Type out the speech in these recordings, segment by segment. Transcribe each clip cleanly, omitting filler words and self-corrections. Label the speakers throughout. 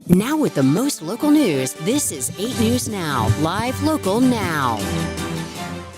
Speaker 1: Now with the most local news, this is 8 News Now, live local now.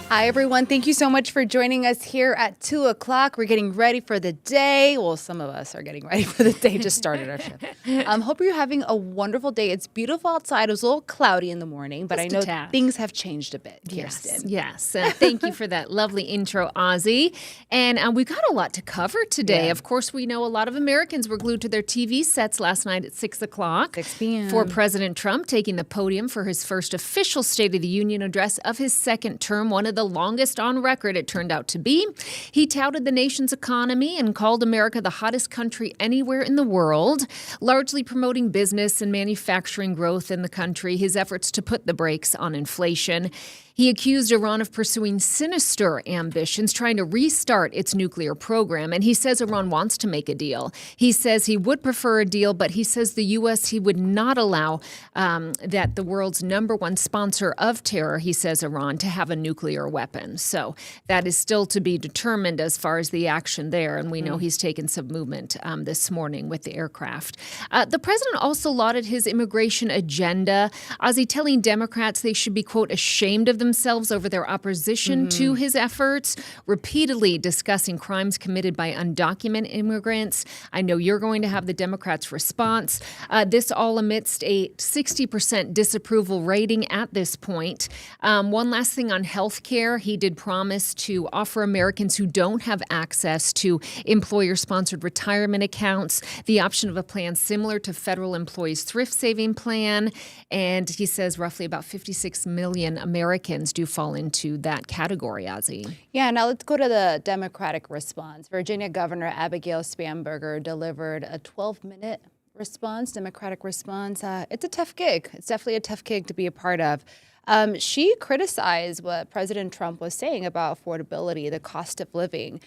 Speaker 2: Hi, everyone. Thank you so much for joining us here at 2 o'clock. We're getting ready for the day. Well, some of us are getting ready for the day. Just started our shift. Hope you're having a wonderful day. It's beautiful outside. It was a little cloudy in the morning, but I know things have changed a bit, Kirsten.
Speaker 3: Yes. Thank you for that lovely intro, Ozzy. And we've got a lot to cover today.
Speaker 2: Yeah.
Speaker 3: Of course, we know a lot of Americans were glued to their TV sets last night at 6 o'clock.
Speaker 2: 6 p.m.
Speaker 3: For President Trump taking the podium for his first official State of the Union address of his second term, one of the longest on record it turned out to be. He touted the nation's economy and called America the hottest country anywhere in the world, largely promoting business and manufacturing growth in the country, his efforts to put the brakes on inflation. He accused Iran of pursuing sinister ambitions, trying to restart its nuclear program. And he says Iran wants to make a deal. He says he would prefer a deal, but he says the U.S., he would not allow that the world's number one sponsor of terror, he says Iran, to have a nuclear weapon. So that is still to be determined as far as the action there. And we know he's taken some movement this morning with the aircraft. The president also lauded his immigration agenda, Ozzy telling Democrats they should be, quote, ashamed of themselves over their opposition to his efforts, repeatedly discussing crimes committed by undocumented immigrants. I know you're going to have the Democrats' response. This all amidst a 60% disapproval rating at this point. One last thing on health care. He did promise to offer Americans who don't have access to employer-sponsored retirement accounts the option of a plan similar to federal employees' thrift saving plan. And he says roughly about 56 million Americans do fall into that category, Ozzy.
Speaker 2: Yeah, now let's go to the Democratic response. Virginia Governor Abigail Spanberger delivered a 12-minute response, Democratic response. It's a tough gig. It's definitely a tough gig to be a part of. She criticized what President Trump was saying about affordability, the cost of living,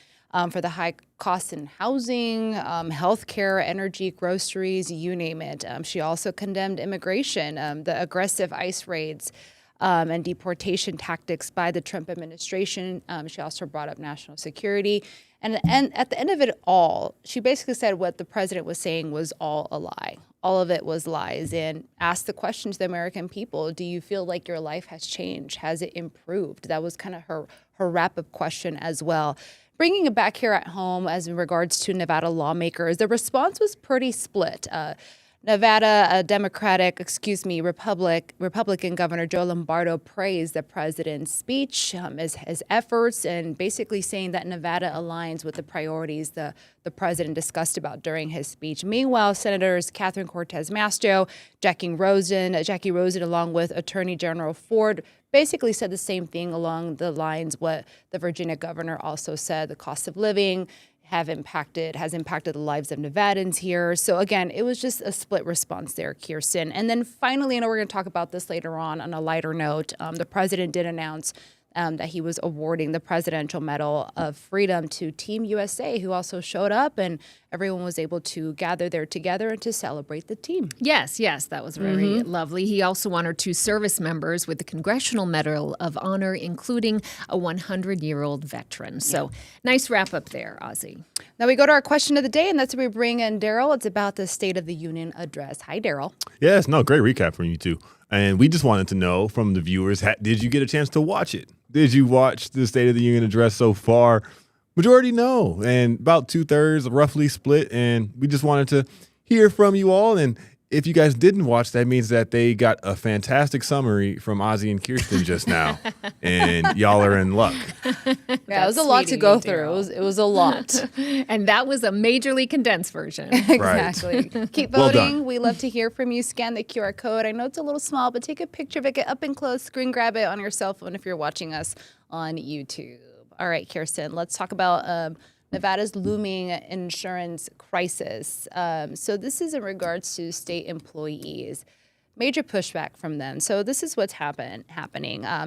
Speaker 2: for the high costs in housing, healthcare, energy, groceries, you name it. She also condemned immigration, the aggressive ICE raids, and deportation tactics by the Trump administration. She also brought up national security. And at the end of it all, she basically said what the president was saying was all a lie. All of it was lies, and asked the question to the American people, do you feel like your life has changed? Has it improved? That was kind of her wrap-up question as well. Bringing it back here at home as in regards to Nevada lawmakers, the response was pretty split. Nevada, Republican Governor Joe Lombardo praised the president's speech, his efforts, and basically saying that Nevada aligns with the priorities the president discussed about during his speech. Meanwhile, Senators Catherine Cortez Masto, Jackie Rosen, along with Attorney General Ford, basically said the same thing along the lines what the Virginia governor also said, the cost of living has impacted the lives of Nevadans here. So again, it was just a split response there, Kirsten. And then finally, and we're going to talk about this later on a lighter note, the president did announce that he was awarding the Presidential Medal of Freedom to Team USA, who also showed up, and everyone was able to gather there together and to celebrate the team.
Speaker 3: Yes, that was very lovely. He also honored 2 service members with the Congressional Medal of Honor, including a 100-year-old veteran. So nice wrap up there, Ozzy.
Speaker 2: Now we go to our question of the day, and that's where we bring in Daryl. It's about the State of the Union address. Hi, Daryl.
Speaker 4: Yes, no, great recap from you two. And we just wanted to know from the viewers, did you get a chance to watch it? Did you watch the State of the Union address so far? Majority no, and about 2/3 roughly split. And we just wanted to hear from you all. And if you guys didn't watch, that means that they got a fantastic summary from Ozzy and Kirsten just now, and y'all are in luck.
Speaker 2: Yeah, it was a lot to go through. It was a lot.
Speaker 3: And that was a majorly condensed version.
Speaker 2: Exactly.
Speaker 4: Right.
Speaker 2: Keep
Speaker 4: Well
Speaker 2: voting.
Speaker 4: done.
Speaker 2: We love to hear from you. Scan the QR code. I know it's a little small, but take a picture of it, get up and close, screen grab it on your cell phone if you're watching us on YouTube. All right, Kirsten, let's talk about Nevada's looming insurance crisis. So this is in regards to state employees. Major pushback from them. So this is what's happening.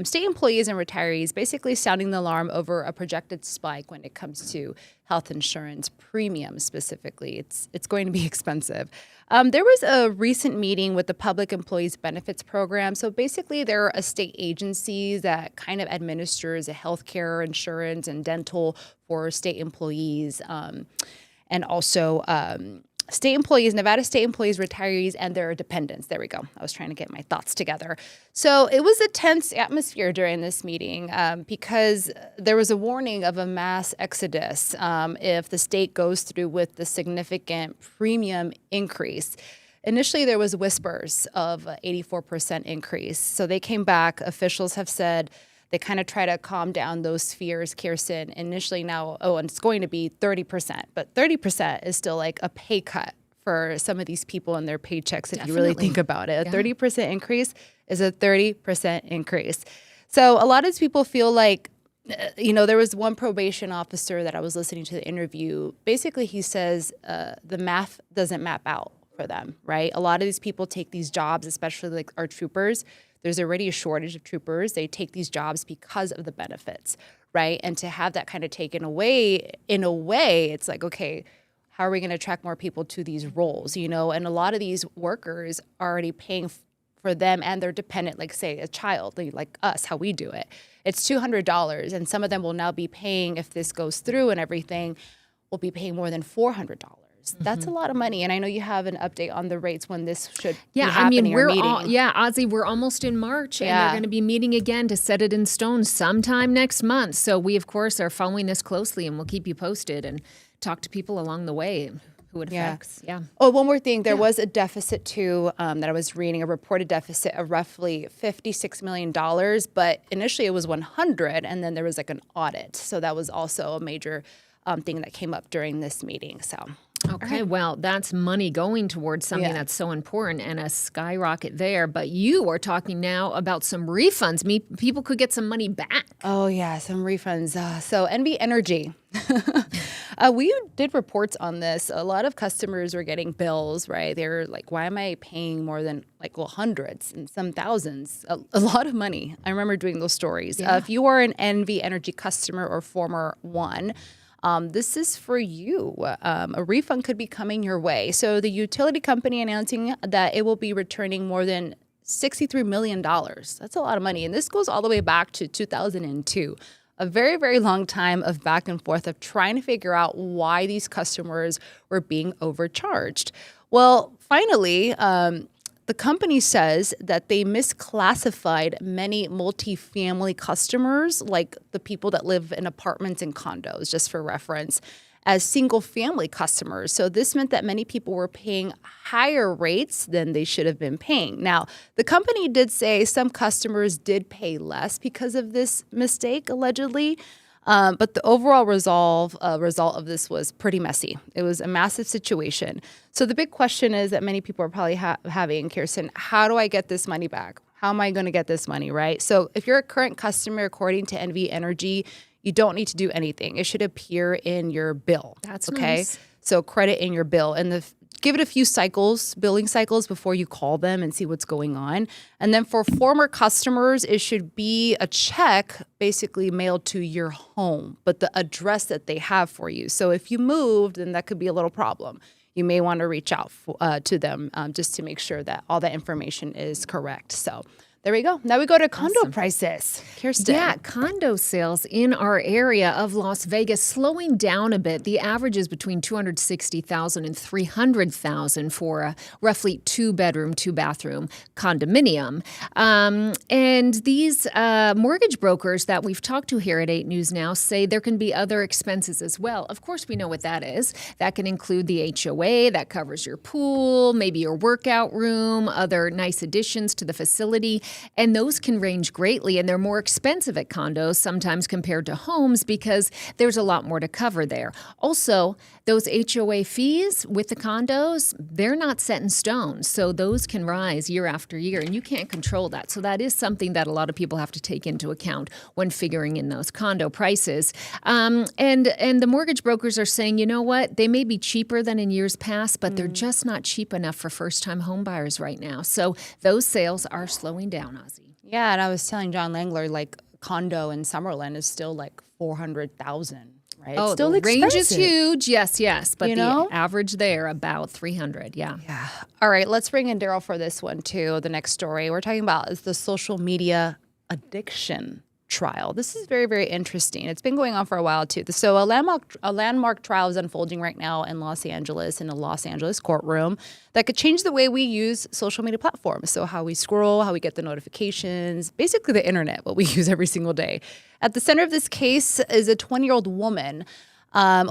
Speaker 2: State employees and retirees basically sounding the alarm over a projected spike when it comes to health insurance premiums specifically. It's going to be expensive. There was a recent meeting with the Public Employees Benefits Program. So basically, there are a state agency that kind of administers a healthcare insurance and dental for state employees, and also Nevada state employees, retirees, and their dependents. There we go. I was trying to get my thoughts together. So it was a tense atmosphere during this meeting because there was a warning of a mass exodus if the state goes through with the significant premium increase. Initially, there was whispers of an 84% increase. So they came back. Officials have said they kind of try to calm down those fears, Kirsten. Initially now, and it's going to be 30%. But 30% is still like a pay cut for some of these people and their paychecks if you really think about it. A 30% increase is a 30% increase. So a lot of people feel like, there was one probation officer that I was listening to the interview. Basically, he says the math doesn't map out for them, right? A lot of these people take these jobs, especially like our troopers. There's already a shortage of troopers. They take these jobs because of the benefits, right? And to have that kind of taken away, in a way, it's like, okay, how are we going to attract more people to these roles, And a lot of these workers are already paying for them and their dependent, like say a child, like us, how we do it. It's $200, and some of them will now be paying, if this goes through and everything, will be paying more than $400. That's a lot of money. And I know you have an update on the rates when this should be happening or meeting.
Speaker 3: Ozzy, we're almost in March, and they're going to be meeting again to set it in stone sometime next month. So we, of course, are following this closely, and we'll keep you posted and talk to people along the way who it affects. Yeah.
Speaker 2: Oh, one more thing. There was a deficit, too, that I was reading, a reported deficit of roughly $56 million. But initially it was 100, and then there was like an audit. So that was also a major thing that came up during this meeting. So...
Speaker 3: Okay, well, that's money going towards something that's so important and a skyrocket there. But you are talking now about some refunds. People could get some money back.
Speaker 2: Oh, yeah, some refunds. So NV Energy. We did reports on this. A lot of customers were getting bills, right? They're like, why am I paying more than hundreds and some thousands? A lot of money. I remember doing those stories.
Speaker 3: Yeah.
Speaker 2: If you are an NV Energy customer or former one, this is for you. A refund could be coming your way. So the utility company announcing that it will be returning more than $63 million. That's a lot of money. And this goes all the way back to 2002. A very, very long time of back and forth of trying to figure out why these customers were being overcharged. Well, finally, the company says that they misclassified many multifamily customers, like the people that live in apartments and condos, just for reference, as single-family customers. So this meant that many people were paying higher rates than they should have been paying. Now, the company did say some customers did pay less because of this mistake, allegedly. But the overall result of this was pretty messy. It was a massive situation. So the big question is that many people are probably having, Kirsten, how do I get this money back? How am I going to get this money, right? So if you're a current customer, according to NV Energy, you don't need to do anything. It should appear in your bill.
Speaker 3: That's
Speaker 2: okay.
Speaker 3: Nice.
Speaker 2: So credit in your bill. And give it a few billing cycles before you call them and see what's going on. And then for former customers, it should be a check basically mailed to your home, but the address that they have for you. So if you moved, then that could be a little problem. You may want to reach out to them just to make sure that all that information is correct. So there we go. Now we go to condo prices. Kirsten.
Speaker 3: Yeah, condo sales in our area of Las Vegas slowing down a bit. The average is between $260,000 and $300,000 for a roughly 2-bedroom, 2-bathroom condominium. And these mortgage brokers that we've talked to here at 8 News Now say there can be other expenses as well. Of course, we know what that is. That can include the HOA that covers your pool, maybe your workout room, other nice additions to the facility. And those can range greatly, and they're more expensive at condos sometimes compared to homes because there's a lot more to cover there. Also, those HOA fees with the condos, they're not set in stone, so those can rise year after year, and you can't control that. So that is something that a lot of people have to take into account when figuring in those condo prices. And the mortgage brokers are saying, you know what, they may be cheaper than in years past, but they're just not cheap enough for first-time home buyers right now. So those sales are slowing down, Ozzy.
Speaker 2: Yeah, and I was telling John Langler, condo in Summerlin is still $400,000, right?
Speaker 3: Oh,
Speaker 2: it's still
Speaker 3: the
Speaker 2: expensive.
Speaker 3: range is huge. Yes. But
Speaker 2: the
Speaker 3: average there, about 300. Yeah.
Speaker 2: All right, let's bring in Daryl for this one, too. The next story we're talking about is the social media addiction. trial. This is very, very interesting. It's been going on for a while, too. So a landmark trial is unfolding right now in Los Angeles, in a Los Angeles courtroom, that could change the way we use social media platforms. So how we scroll, how we get the notifications, basically the internet, what we use every single day. At the center of this case is a 20-year-old woman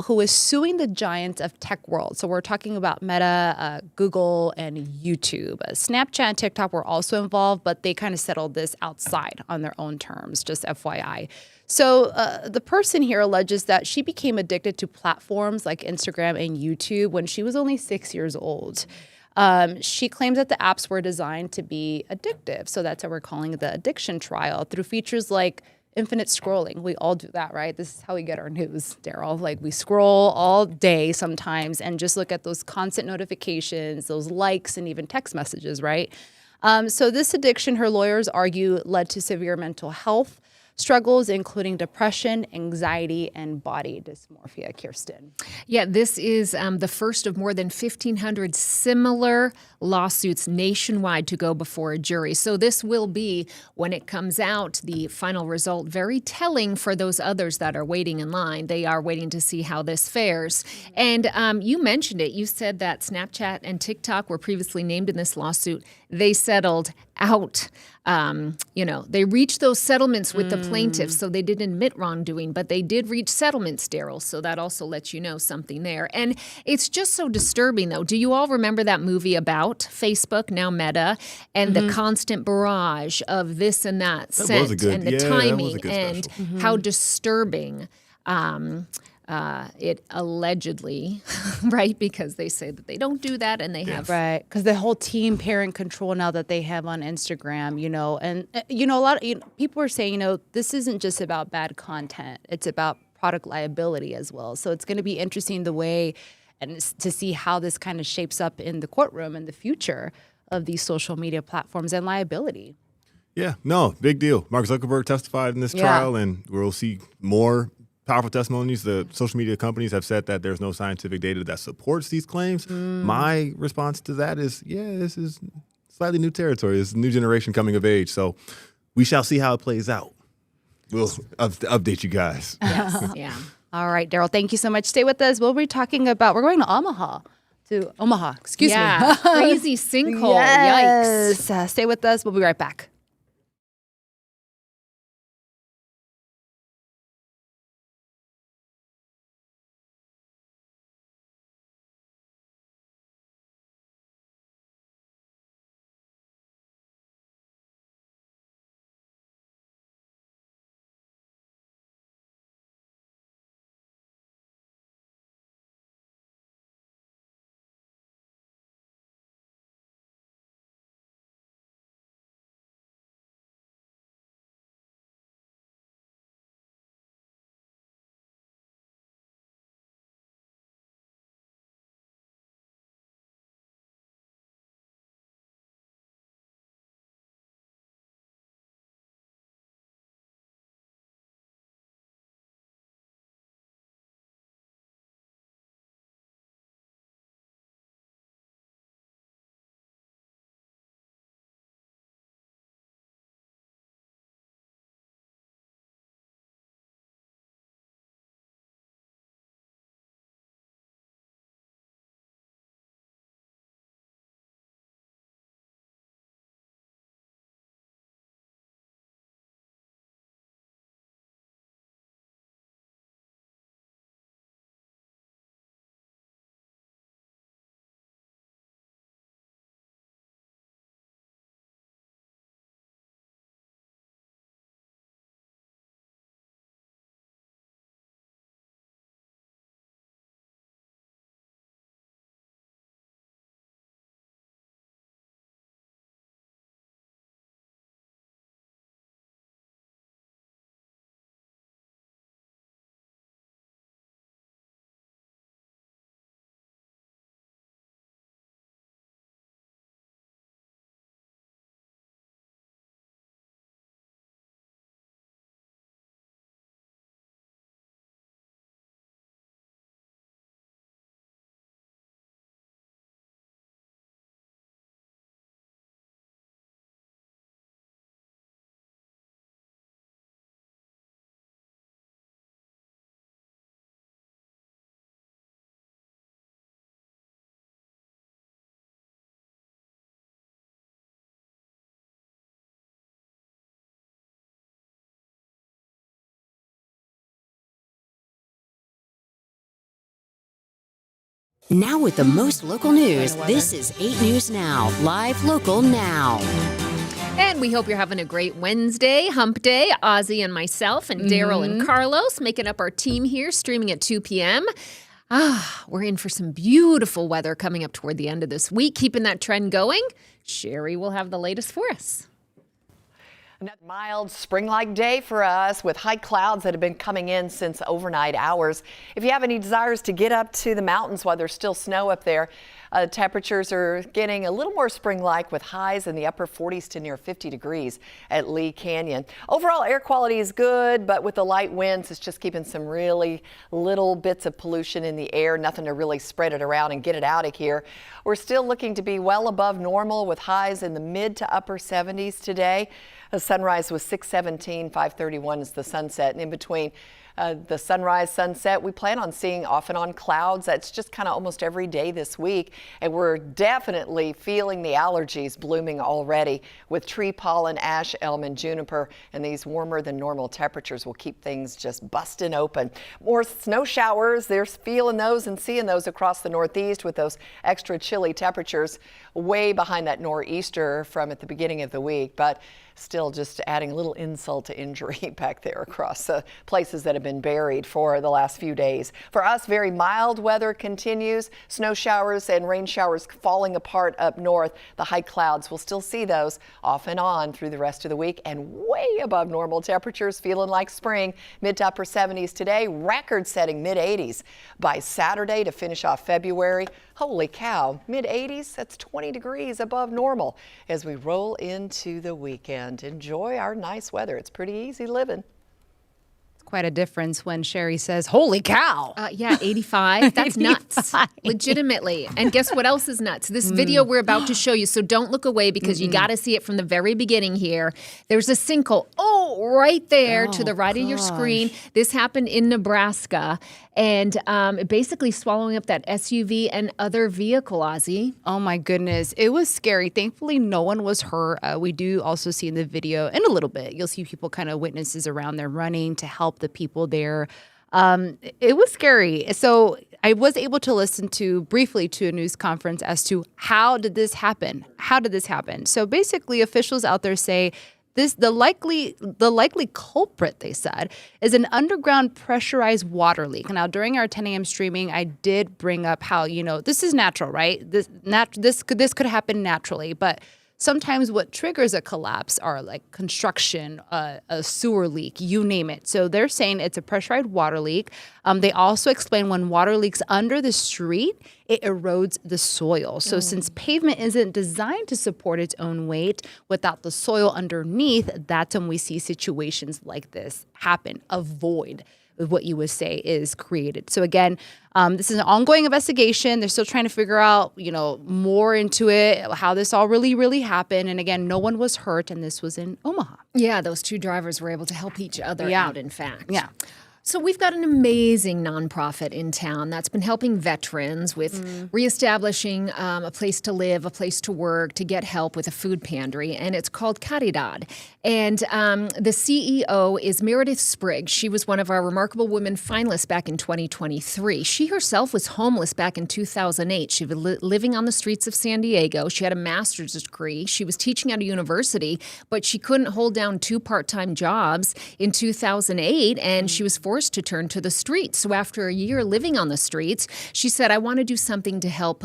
Speaker 2: who is suing the giants of tech world. So we're talking about Meta, Google, and YouTube. Snapchat and TikTok were also involved, but they kind of settled this outside on their own terms, just FYI. So the person here alleges that she became addicted to platforms like Instagram and YouTube when she was only 6 years old. She claims that the apps were designed to be addictive. So that's how we're calling it the addiction trial, through features like infinite scrolling. We all do that, right? This is how we get our news, Daryl. Like, we scroll all day sometimes and just look at those constant notifications, those likes, and even text messages, right? So this addiction, her lawyers argue, led to severe mental health struggles, including depression, anxiety, and body dysmorphia. Kirsten.
Speaker 3: Yeah, this is the first of more than 1,500 similar lawsuits nationwide to go before a jury. So this will be, when it comes out, the final result, very telling for those others that are waiting in line. They are waiting to see how this fares. And you mentioned it. You said that Snapchat and TikTok were previously named in this lawsuit. They settled out. They reached those settlements with the plaintiffs, so they didn't admit wrongdoing, but they did reach settlements, Daryl. So that also lets you know something there. And it's just so disturbing, though. Do you all remember that movie about Facebook, now Meta, and the constant barrage of this and that sent, and the timing, and how disturbing it allegedly, right? Because they say that they don't do that, and they have.
Speaker 2: Right, because the whole team parent control now that they have on Instagram, and a lot of people are saying, this isn't just about bad content; it's about product liability as well. So it's going to be interesting the way and to see how this kind of shapes up in the courtroom in the future of these social media platforms and liability.
Speaker 4: Yeah, no, big deal. Mark Zuckerberg testified in this trial, and we'll see more powerful testimonies. The social media companies have said that there's no scientific data that supports these claims. My response to that is, this is slightly new territory. This is a new generation coming of age. So we shall see how it plays out. We'll update you guys.
Speaker 2: Yes. Yeah. All right, Daryl, thank you so much. Stay with us. We're going to Omaha. Excuse me.
Speaker 3: Crazy sinkhole.
Speaker 2: Yes.
Speaker 3: Yikes.
Speaker 2: Stay with us. We'll be right back.
Speaker 1: Now with the most local news, this is 8 News Now, live local now.
Speaker 3: And we hope you're having a great Wednesday, hump day. Ozzy and myself and Daryl and Carlos making up our team here, streaming at 2 p.m. We're in for some beautiful weather coming up toward the end of this week. Keeping that trend going, Sherry will have the latest for us.
Speaker 5: Another mild spring-like day for us with high clouds that have been coming in since overnight hours. If you have any desires to get up to the mountains while there's still snow up there, temperatures are getting a little more spring-like with highs in the upper 40s to near 50 degrees at Lee Canyon. Overall air quality is good, but with the light winds, it's just keeping some really little bits of pollution in the air, nothing to really spread it around and get it out of here. We're still looking to be well above normal with highs in the mid to upper 70s today. The sunrise was 6:17, 5:31 is the sunset, and in between the sunrise, sunset, we plan on seeing off and on clouds. That's just kind of almost every day this week, and we're definitely feeling the allergies blooming already with tree pollen, ash, elm, and juniper, and these warmer than normal temperatures will keep things just busting open. More snow showers, they're feeling those and seeing those across the Northeast with those extra chilly temperatures way behind that nor'easter from at the beginning of the week, but still just adding a little insult to injury back there across places that have been buried for the last few days. For us, very mild weather continues. Snow showers and rain showers falling apart up north. The high clouds, we'll still see those off and on through the rest of the week, and way above normal temperatures, feeling like spring. Mid to upper 70s today, record-setting mid-80s by Saturday to finish off February. Holy cow, mid-80s, that's 20 degrees above normal as we roll into the weekend. Enjoy our nice weather. It's pretty easy living.
Speaker 2: Quite a difference when Sherry says, holy cow.
Speaker 3: Yeah, 85. That's nuts. Legitimately. And guess what else is nuts? This video we're about to show you, so don't look away because you got to see it from the very beginning here. There's a sinkhole. Right there to the right of your screen. This happened in Nebraska. And basically swallowing up that SUV and other vehicle, Ozzy.
Speaker 2: Oh, my goodness. It was scary. Thankfully, no one was hurt. We do also see in the video, in a little bit, you'll see people kind of witnesses around there running to help the people there. It was scary. So I was able to listen briefly to a news conference as to how did this happen? How did this happen? So basically, officials out there say the likely culprit, they said, is an underground pressurized water leak. Now, during our 10 a.m. streaming, I did bring up how, this is natural, right? This could happen naturally, but sometimes what triggers a collapse are like construction, a sewer leak, you name it. So they're saying it's a pressurized water leak. They also explain when water leaks under the street, it erodes the soil. So since pavement isn't designed to support its own weight without the soil underneath, that's when we see situations like this happen. A void, what you would say, is created. So again, this is an ongoing investigation. They're still trying to figure out, more into it, how this all really, really happened. And again, no one was hurt, and this was in Omaha.
Speaker 3: Yeah, those two drivers were able to help each other out, in fact.
Speaker 2: Yeah.
Speaker 3: So we've got an amazing nonprofit in town that's been helping veterans with reestablishing a place to live, a place to work, to get help with a food pantry, and it's called Caridad. And the CEO is Meredith Spriggs. She was one of our Remarkable Women finalists back in 2023. She herself was homeless back in 2008. She was living on the streets of San Diego. She had a master's degree. She was teaching at a university, but she couldn't hold down 2 part-time jobs in 2008, and she was forced to turn to the streets. So after a year living on the streets, she said, I want to do something to help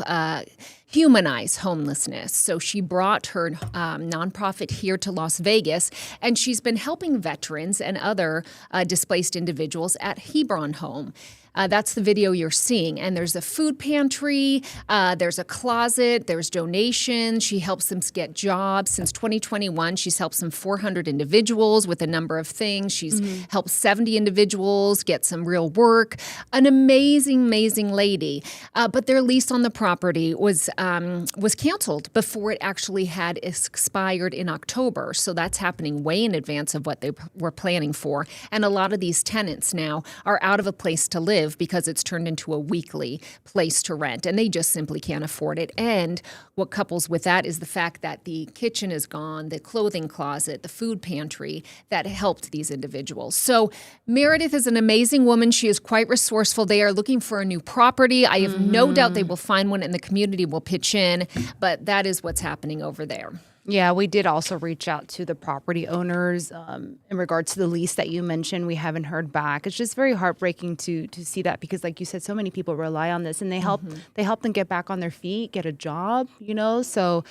Speaker 3: humanize homelessness. So she brought her nonprofit here to Las Vegas, and she's been helping veterans and other displaced individuals at Hebron Home. That's the video you're seeing. And there's a food pantry, there's a closet, there's donations. She helps them get jobs. Since 2021, she's helped some 400 individuals with a number of things. She's helped 70 individuals get some real work. An amazing, amazing lady. But their lease on the property was canceled before it actually had expired in October. So that's happening way in advance of what they were planning for. And a lot of these tenants now are out of a place to live live because it's turned into a weekly place to rent, and they just simply can't afford it. And what couples with that is the fact that the kitchen is gone, the clothing closet, the food pantry that helped these individuals. So Meredith is an amazing woman. She is quite resourceful. They are looking for a new property. I have no doubt they will find one and the community will pitch in, but that is what's happening over there.
Speaker 2: Yeah, we did also reach out to the property owners in regards to the lease that you mentioned. We haven't heard back. It's just very heartbreaking to see that because, like you said, so many people rely on this, and they help them get back on their feet, get a job. So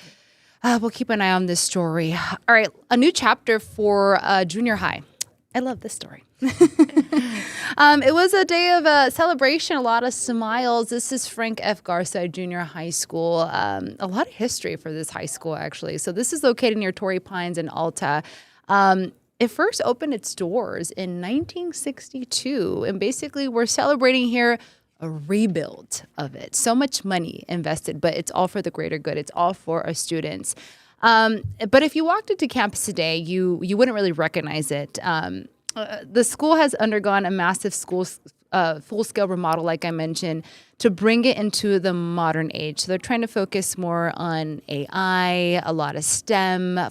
Speaker 2: we'll keep an eye on this story. All right, a new chapter for junior high. I love this story. It was a day of celebration, a lot of smiles. This is Frank F. Garside Junior High School. A lot of history for this high school, actually. So this is located near Torrey Pines in Alta. It first opened its doors in 1962, and basically we're celebrating here a rebuild of it. So much money invested, but it's all for the greater good. It's all for our students. But if you walked into campus today, you wouldn't really recognize it. The school has undergone a massive full-scale remodel, like I mentioned, to bring it into the modern age. So they're trying to focus more on AI, a lot of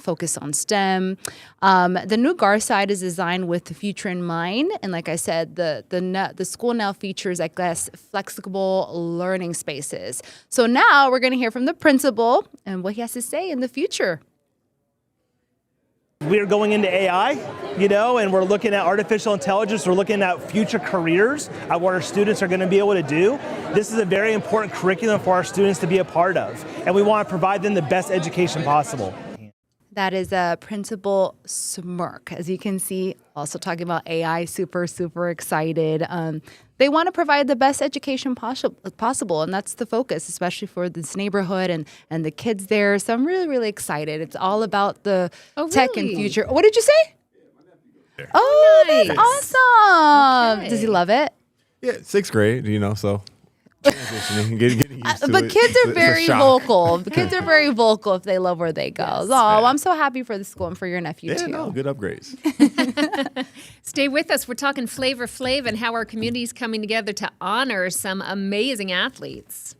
Speaker 2: focus on STEM. The new Garside is designed with the future in mind. And like I said, the school now features, I guess, flexible learning spaces. So now we're going to hear from the principal and what he has to say in the future.
Speaker 6: We're going into AI, and we're looking at artificial intelligence. We're looking at future careers, at what our students are going to be able to do. This is a very important curriculum for our students to be a part of, and we want to provide them the best education possible.
Speaker 2: That is a Principal Smirk. As you can see, also talking about AI, super, super excited. They want to provide the best education possible, and that's the focus, especially for this neighborhood and the kids there. So I'm really, really excited. It's all about the tech and future. What did you say? Oh,
Speaker 3: nice.
Speaker 2: That's awesome.
Speaker 3: Okay.
Speaker 2: Does he love it?
Speaker 4: Yeah, 6th grade, so transitioning, getting used to
Speaker 2: But
Speaker 4: it.
Speaker 2: kids
Speaker 4: It's
Speaker 2: are
Speaker 4: a
Speaker 2: very
Speaker 4: shock.
Speaker 2: vocal. Kids are very vocal if they love where they go.
Speaker 3: Yes.
Speaker 2: I'm so happy for the school and for your nephew,
Speaker 4: Yeah,
Speaker 2: too.
Speaker 4: no, good upgrades.
Speaker 3: Stay with us. We're talking Flavor Flav and how our community is coming together to honor some amazing athletes.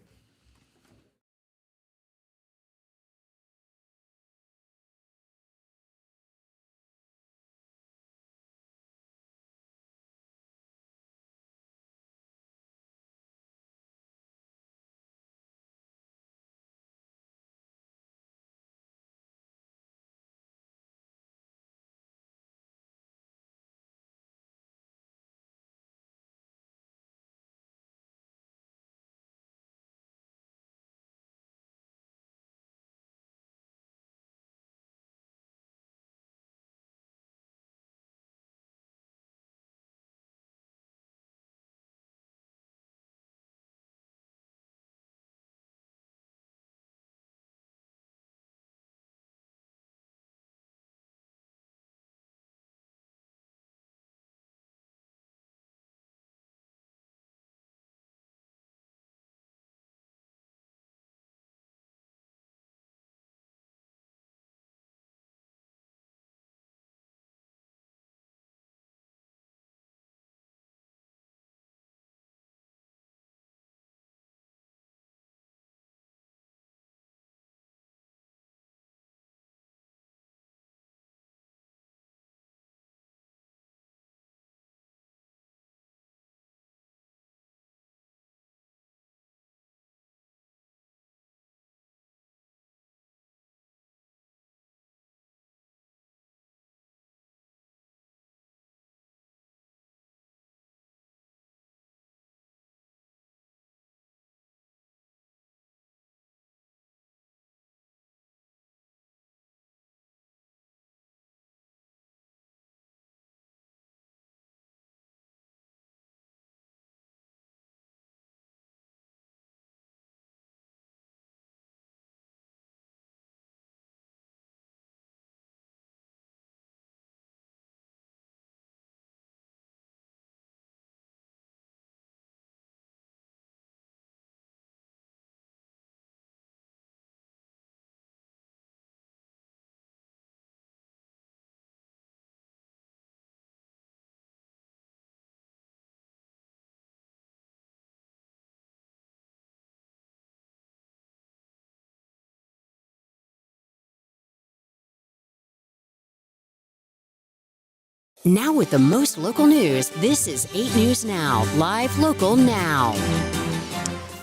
Speaker 1: Now with the most local news, this is 8 News Now, live local now.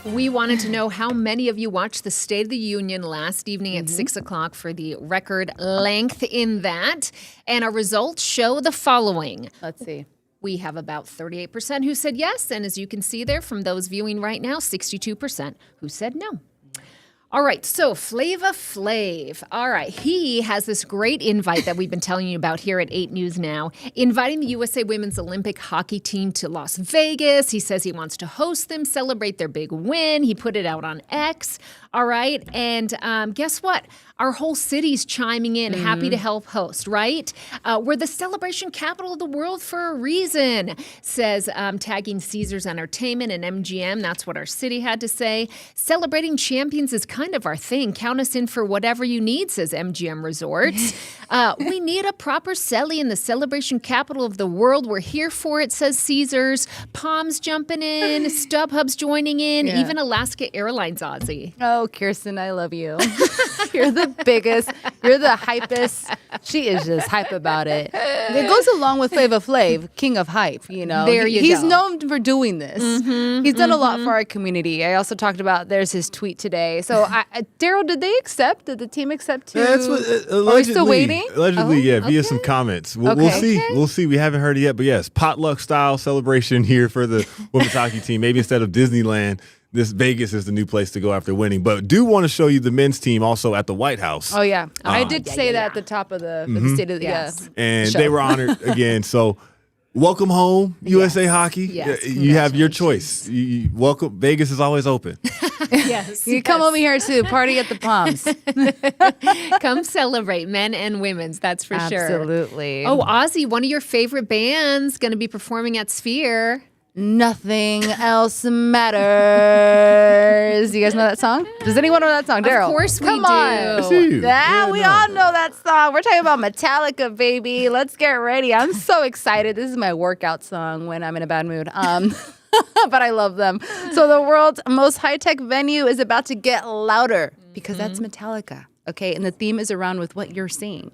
Speaker 3: We wanted to know how many of you watched the State of the Union last evening at 6 o'clock for the record length in that. And our results show the following.
Speaker 2: Let's see.
Speaker 3: We have about 38% who said yes. And as you can see there from those viewing right now, 62% who said no. All right, so Flava Flav. All right, he has this great invite that we've been telling you about here at 8 News Now, inviting the USA Women's Olympic hockey team to Las Vegas. He says he wants to host them, celebrate their big win. He put it out on X. All right, and guess what? Our whole city's chiming in, happy to help host, right? We're the celebration capital of the world for a reason, says tagging Caesars Entertainment and MGM. That's what our city had to say. Celebrating champions is kind of our thing. Count us in for whatever you need, says MGM Resorts. We need a proper celly in the celebration capital of the world. We're here for it, says Caesars. Palms jumping in, StubHub's joining in, even Alaska Airlines, Ozzy.
Speaker 2: Oh, Kirsten, I love you. You're the biggest. You're the hypest. She is just hype about it. It goes along with Flava Flav, king of hype, you know.
Speaker 3: There you
Speaker 2: He's
Speaker 3: go.
Speaker 2: known for doing this. He's done a lot for our community. I also talked about, there's his tweet today. So, Daryl, did they accept? Did the team accept to?
Speaker 4: That's what,
Speaker 2: Are we still waiting?
Speaker 4: Allegedly, via some comments. We'll see.
Speaker 2: Okay.
Speaker 4: We'll see. We haven't heard it yet, but yes, potluck style celebration here for the women's hockey team. Maybe instead of Disneyland, this Vegas is the new place to go after winning. But do want to show you the men's team also at the White House.
Speaker 2: Oh, yeah. I did say that at the top of the state of the
Speaker 4: And
Speaker 2: show.
Speaker 4: they were honored again. So welcome home, USA Hockey.
Speaker 3: Yes,
Speaker 4: You have your choice. You welcome. Vegas is always open.
Speaker 3: Yes.
Speaker 2: You come over here too, party at the Palms.
Speaker 3: Come celebrate, men and women's, that's for sure.
Speaker 2: Absolutely.
Speaker 3: Oh, Ozzy, one of your favorite bands, going to be performing at Sphere.
Speaker 2: Nothing else matters. You guys know that song? Does anyone know that song? Daryl?
Speaker 3: Of course we
Speaker 2: Come
Speaker 3: do.
Speaker 2: on.
Speaker 4: I see you.
Speaker 2: Yeah,
Speaker 4: Yeah,
Speaker 2: we
Speaker 4: no.
Speaker 2: all know that song. We're talking about Metallica, baby. Let's get ready. I'm so excited. This is my workout song when I'm in a bad mood. But I love them. So the world's most high-tech venue is about to get louder because that's Metallica. Okay, and the theme is around with what you're seeing.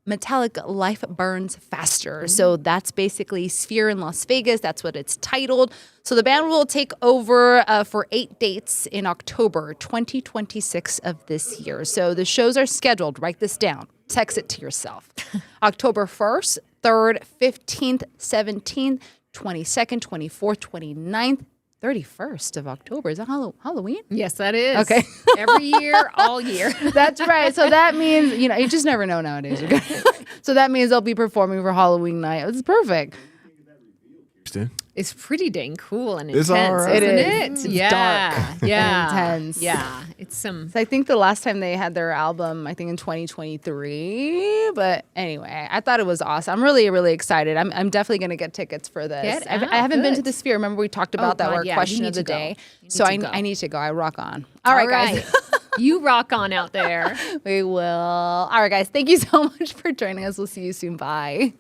Speaker 2: Metallica, Life Burns Faster. So that's basically Sphere in Las Vegas. That's what it's titled. So the band will take over for 8 dates in October 2026 of this year. So the shows are scheduled. Write this down. Text it to yourself. October 1st, 3rd, 15th, 17th, 22nd, 24th, 29th, 31st of October. Is that Halloween?
Speaker 3: Yes, that is.
Speaker 2: Okay.
Speaker 3: Every year, all year.
Speaker 2: That's right. So that means, you just never know nowadays. Okay? So that means they'll be performing for Halloween night. It's perfect.
Speaker 4: Kirsten?
Speaker 3: It's pretty dang cool and
Speaker 4: It's
Speaker 3: intense,
Speaker 4: all right.
Speaker 3: isn't
Speaker 2: It
Speaker 3: it?
Speaker 2: is. It's
Speaker 3: Yeah.
Speaker 2: dark
Speaker 3: Yeah.
Speaker 2: and intense.
Speaker 3: Yeah. It's some.
Speaker 2: So I think the last time they had their album, I think in 2023. But anyway, I thought it was awesome. I'm really, really excited. I'm definitely going to get tickets for this.
Speaker 3: Get
Speaker 2: I
Speaker 3: out.
Speaker 2: haven't been to
Speaker 3: Good.
Speaker 2: the Sphere. Remember we talked about that
Speaker 3: God,
Speaker 2: word
Speaker 3: yeah,
Speaker 2: question
Speaker 3: you
Speaker 2: of
Speaker 3: need
Speaker 2: the
Speaker 3: to go.
Speaker 2: day.
Speaker 3: You
Speaker 2: So
Speaker 3: need to go.
Speaker 2: I need to go. I rock on. All right, guys.
Speaker 3: You rock on out there.
Speaker 2: We will. All right, guys. Thank you so much for joining us. We'll see you soon. Bye.